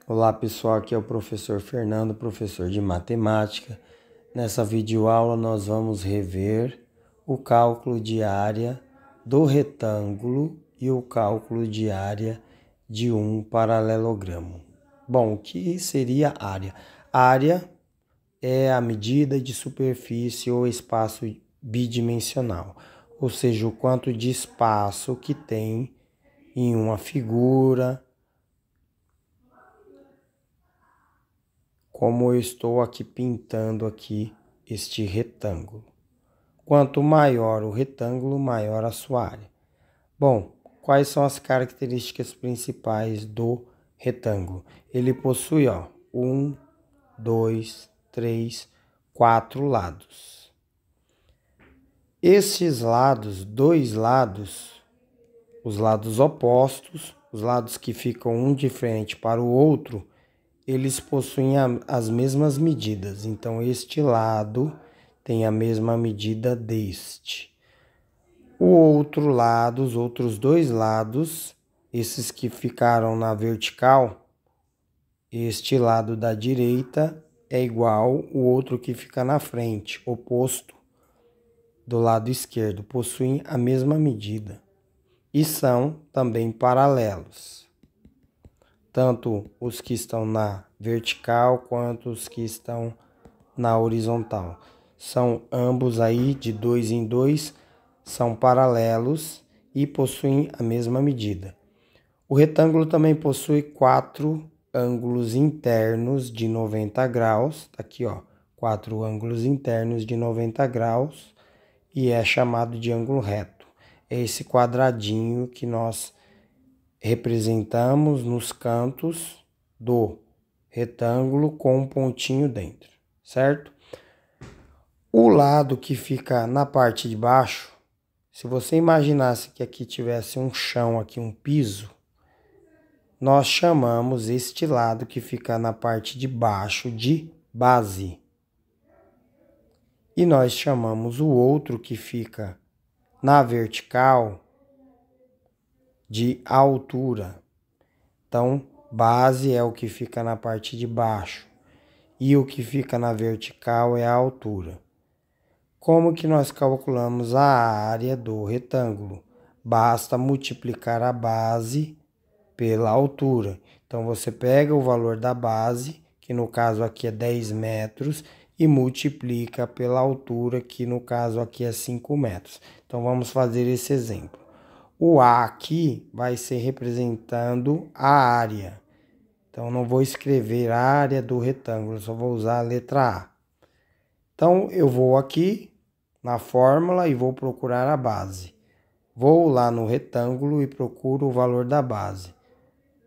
Olá pessoal, aqui é o professor Fernando, professor de matemática. Nessa videoaula nós vamos rever o cálculo de área do retângulo e o cálculo de área de um paralelogramo. Bom, o que seria área? Área é a medida de superfície ou espaço bidimensional, ou seja, o quanto de espaço que tem em uma figura, como eu estou aqui pintando aqui este retângulo. Quanto maior o retângulo, maior a sua área. Bom, quais são as características principais do retângulo? Ele possui, 4 lados. Estes lados, dois lados, os lados opostos, os lados que ficam um de frente para o outro, eles possuem as mesmas medidas. Então, este lado tem a mesma medida deste. O outro lado, os outros dois lados, esses que ficaram na vertical, este lado da direita é igual o outro que fica na frente, oposto do lado esquerdo, possuem a mesma medida e são também paralelos. Tanto os que estão na vertical quanto os que estão na horizontal. São ambos aí de 2 em 2, são paralelos e possuem a mesma medida. O retângulo também possui 4 ângulos internos de 90 graus, tá aqui 4 ângulos internos de 90 graus e é chamado de ângulo reto. É esse quadradinho que nós representamos nos cantos do retângulo com um pontinho dentro, certo? O lado que fica na parte de baixo, se você imaginasse que aqui tivesse um chão, aqui um piso, nós chamamos este lado que fica na parte de baixo de base. E nós chamamos o outro que fica na vertical de altura. Então, base é o que fica na parte de baixo e o que fica na vertical é a altura. Como que nós calculamos a área do retângulo? Basta multiplicar a base pela altura. Então, você pega o valor da base, que no caso aqui é 10 metros, e multiplica pela altura, que no caso aqui é 5 metros. Então, vamos fazer esse exemplo. O A aqui vai ser representando a área. Então, não vou escrever a área do retângulo, só vou usar a letra A. Então, eu vou aqui na fórmula e vou procurar a base. Vou lá no retângulo e procuro o valor da base.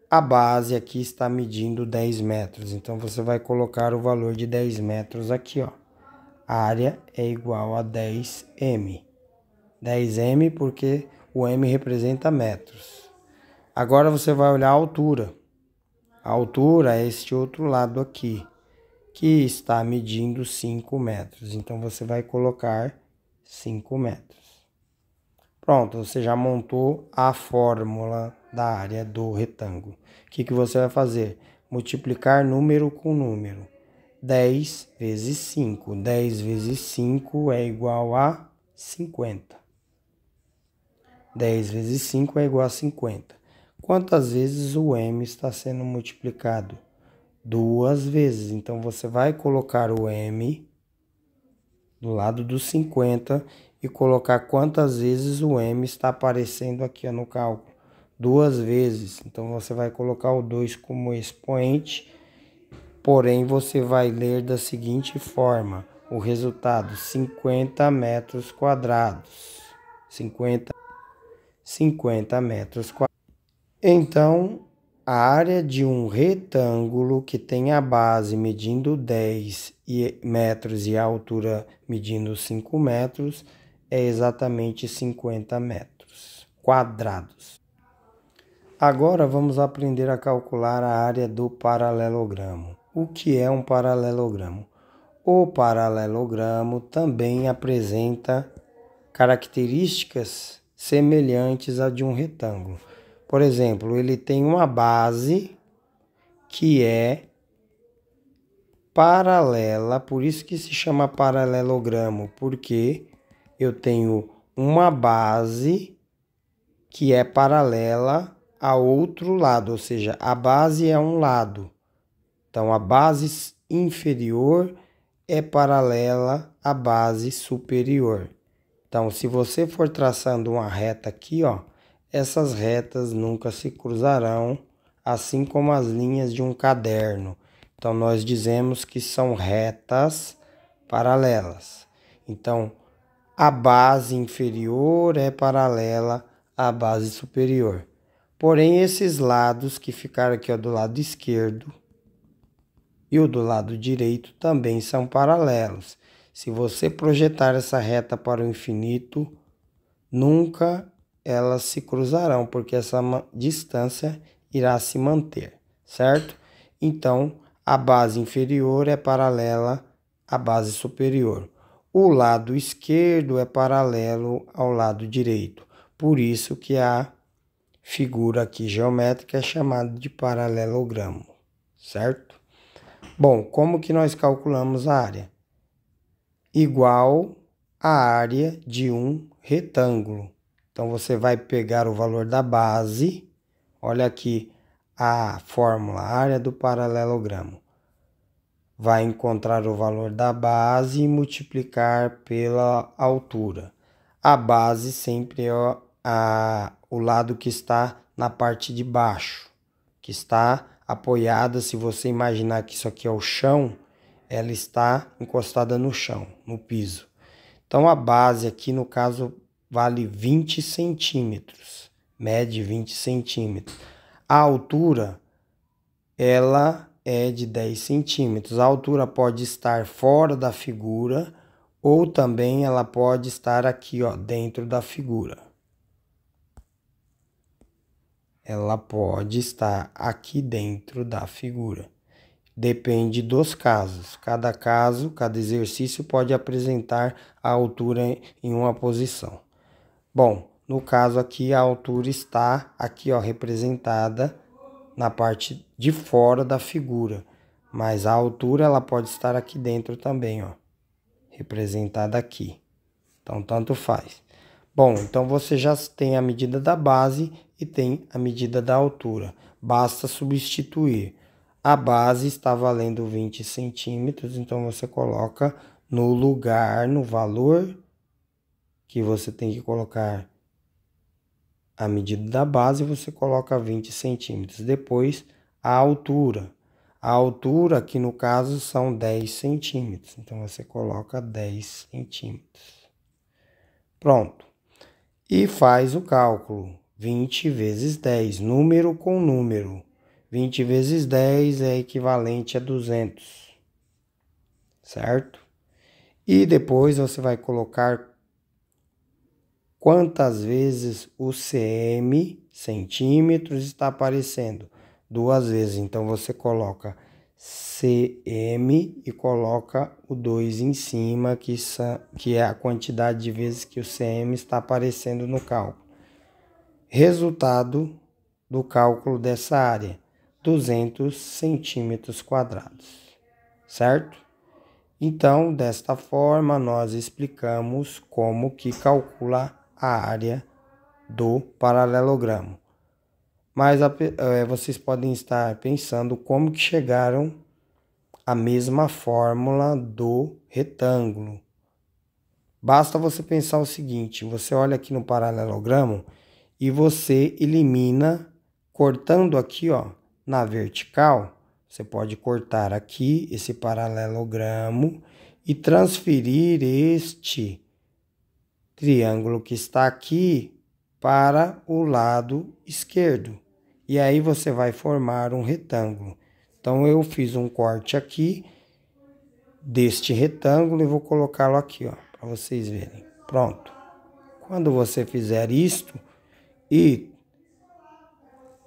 A base aqui está medindo 10 metros, então você vai colocar o valor de 10 metros aqui, A área é igual a 10m. 10m porque o m representa metros. Agora você vai olhar a altura. A altura é este outro lado aqui, que está medindo 5 metros. Então, você vai colocar 5 metros. Pronto, você já montou a fórmula da área do retângulo. O que você vai fazer? Multiplicar número com número. 10 vezes 5. 10 vezes 5 é igual a 50. 10 vezes 5 é igual a 50. Quantas vezes o m está sendo multiplicado? 2 vezes. Então, você vai colocar o m do lado do 50 e colocar quantas vezes o m está aparecendo aqui no cálculo. 2 vezes. Então, você vai colocar o 2 como expoente, porém, você vai ler da seguinte forma. O resultado, 50 metros quadrados. 50 metros quadrados. Então, a área de um retângulo que tem a base medindo 10 metros e a altura medindo 5 metros é exatamente 50 metros quadrados. Agora vamos aprender a calcular a área do paralelogramo. O que é um paralelogramo? O paralelogramo também apresenta características semelhantes à de um retângulo. Por exemplo, ele tem uma base que é paralela, por isso que se chama paralelogramo, porque eu tenho uma base que é paralela a outro lado, ou seja, a base é um lado. Então, a base inferior é paralela à base superior. Então, se você for traçando uma reta aqui, ó, essas retas nunca se cruzarão, assim como as linhas de um caderno. Então, nós dizemos que são retas paralelas. Então, a base inferior é paralela à base superior. Porém, esses lados que ficaram aqui, ó, do lado esquerdo e o do lado direito também são paralelos. Se você projetar essa reta para o infinito, nunca elas se cruzarão, porque essa distância irá se manter, certo? Então, a base inferior é paralela à base superior. O lado esquerdo é paralelo ao lado direito. Por isso que a figura aqui geométrica é chamada de paralelogramo, certo? Bom, como que nós calculamos a área? Igual a área de um retângulo. Então, você vai pegar o valor da base, olha aqui a fórmula, a área do paralelogramo. Vai encontrar o valor da base e multiplicar pela altura. A base sempre é o lado que está na parte de baixo, que está apoiada. Se você imaginar que isso aqui é o chão, ela está encostada no chão, no piso. Então, a base aqui, no caso, vale 20 centímetros, mede 20 centímetros. A altura, ela é de 10 centímetros. A altura pode estar fora da figura ou também ela pode estar aqui, ó, dentro da figura. Ela pode estar aqui dentro da figura. Depende dos casos. Cada caso, cada exercício pode apresentar a altura em uma posição. Bom, no caso aqui, a altura está aqui, ó, representada na parte de fora da figura. Mas a altura, ela pode estar aqui dentro também, ó, representada aqui. Então, tanto faz. Bom, então você já tem a medida da base e tem a medida da altura. Basta substituir. A base está valendo 20 centímetros, então você coloca no lugar, no valor que você tem que colocar a medida da base, você coloca 20 centímetros. Depois, a altura. A altura, aqui no caso, são 10 centímetros. Então, você coloca 10 centímetros. Pronto. E faz o cálculo. 20 vezes 10, número com número. 20 vezes 10 é equivalente a 200, certo? E depois você vai colocar quantas vezes o cm, centímetros, está aparecendo. 2 vezes, então você coloca cm e coloca o 2 em cima, que é a quantidade de vezes que o cm está aparecendo no cálculo. Resultado do cálculo dessa área. 200 centímetros quadrados, certo? Então, desta forma, nós explicamos como que calcula a área do paralelogramo. Mas vocês podem estar pensando como que chegaram à mesma fórmula do retângulo. Basta você pensar o seguinte, você olha aqui no paralelogramo e você elimina, cortando aqui, ó, na vertical, você pode cortar aqui esse paralelogramo e transferir este triângulo que está aqui para o lado esquerdo. E aí você vai formar um retângulo. Então, eu fiz um corte aqui deste retângulo e vou colocá-lo aqui, ó, para vocês verem. Pronto. Quando você fizer isto e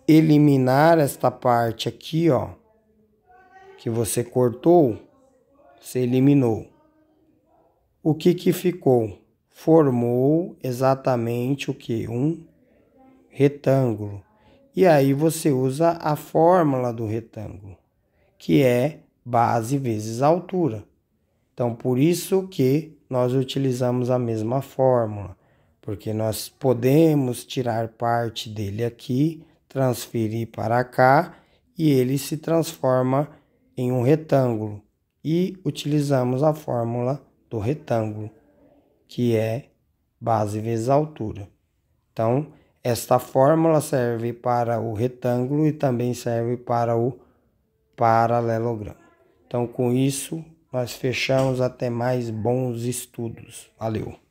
eliminar esta parte aqui, ó, que você cortou, você eliminou. O que que ficou? Formou exatamente o que? Um retângulo. E aí você usa a fórmula do retângulo, que é base vezes altura. Então, por isso que nós utilizamos a mesma fórmula, porque nós podemos tirar parte dele aqui, transferir para cá, e ele se transforma em um retângulo. E utilizamos a fórmula do retângulo, que é base vezes altura. Então, esta fórmula serve para o retângulo e também serve para o paralelogramo. Então, com isso, nós fechamos. Até mais, bons estudos. Valeu!